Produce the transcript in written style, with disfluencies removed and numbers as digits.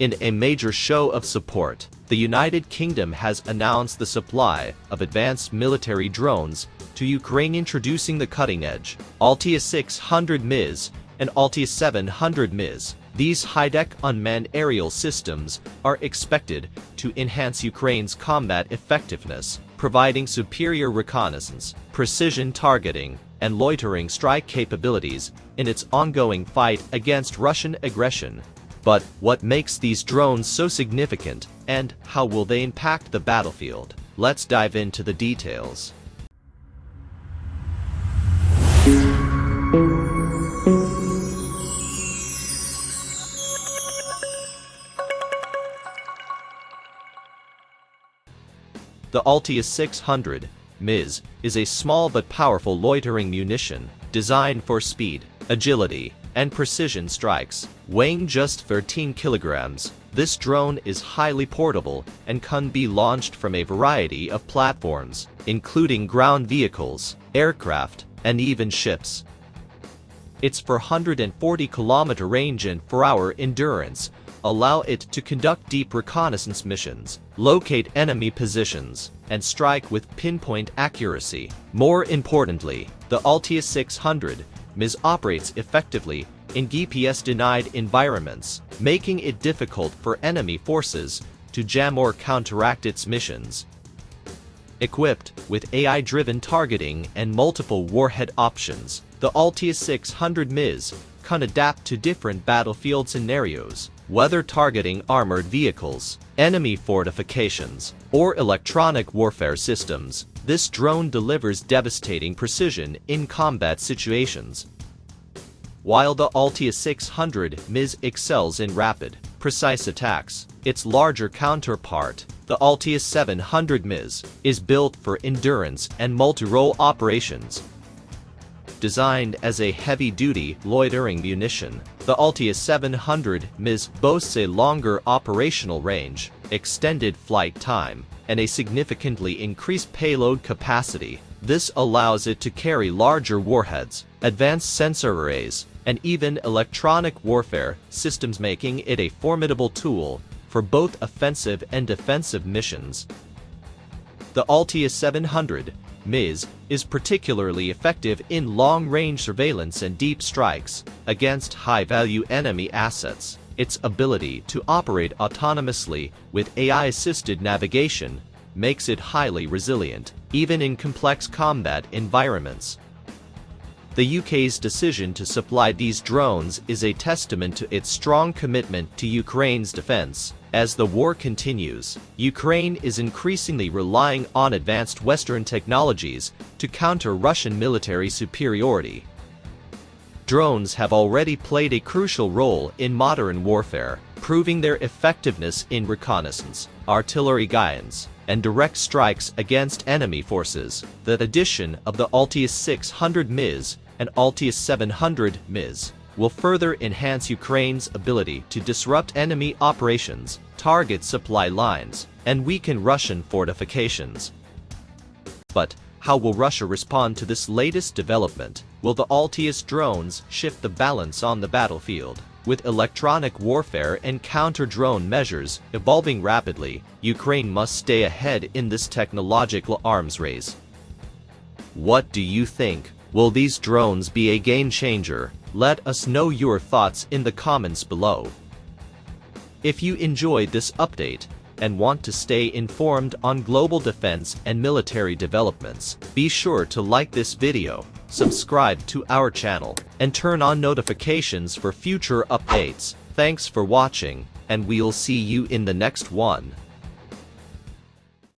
In a major show of support, the United Kingdom has announced the supply of advanced military drones to Ukraine, introducing the cutting-edge Altia 600 MIS and Altia 700 MIS. These high-tech unmanned aerial systems are expected to enhance Ukraine's combat effectiveness, providing superior reconnaissance, precision targeting, and loitering strike capabilities in its ongoing fight against Russian aggression. But what makes these drones so significant, and how will they impact the battlefield? Let's dive into the details. The Altia 600 MIS is a small but powerful loitering munition designed for speed, agility, and precision strikes. Weighing just 13 kilograms, this drone is highly portable and can be launched from a variety of platforms, including ground vehicles, aircraft, and even ships. Its 440-kilometer range and 4-hour endurance allow it to conduct deep reconnaissance missions, locate enemy positions, and strike with pinpoint accuracy. More importantly, the Altia 600 MIS operates effectively in GPS-denied environments, making it difficult for enemy forces to jam or counteract its missions. Equipped with AI-driven targeting and multiple warhead options, the Altia 600 MIS can adapt to different battlefield scenarios, whether targeting armored vehicles, enemy fortifications, or electronic warfare systems. This drone delivers devastating precision in combat situations. While the Altia 600 MIS excels in rapid, precise attacks, its larger counterpart, the Altia 700 MIS, is built for endurance and multi-role operations. Designed as a heavy-duty loitering munition, the Altia 700 MIS boasts a longer operational range, extended flight time, and a significantly increased payload capacity. This allows it to carry larger warheads, advanced sensor arrays, and even electronic warfare systems, making it a formidable tool for both offensive and defensive missions. The Altia 700 MIS is particularly effective in long-range surveillance and deep strikes against high-value enemy assets. Its ability to operate autonomously with AI-assisted navigation makes it highly resilient, even in complex combat environments. The UK's decision to supply these drones is a testament to its strong commitment to Ukraine's defense. As the war continues, Ukraine is increasingly relying on advanced Western technologies to counter Russian military superiority. Drones have already played a crucial role in modern warfare, proving their effectiveness in reconnaissance, artillery guidance, and direct strikes against enemy forces. The addition of the Altia 600 MIS and Altia 700 MIS will further enhance Ukraine's ability to disrupt enemy operations, target supply lines, and weaken Russian fortifications. But how will Russia respond to this latest development? Will the Altia's drones shift the balance on the battlefield? With electronic warfare and counter-drone measures evolving rapidly, Ukraine must stay ahead in this technological arms race. What do you think? Will these drones be a game-changer? Let us know your thoughts in the comments below. If you enjoyed this update and want to stay informed on global defense and military developments, be sure to like this video, subscribe to our channel, and turn on notifications for future updates. Thanks for watching, and we'll see you in the next one.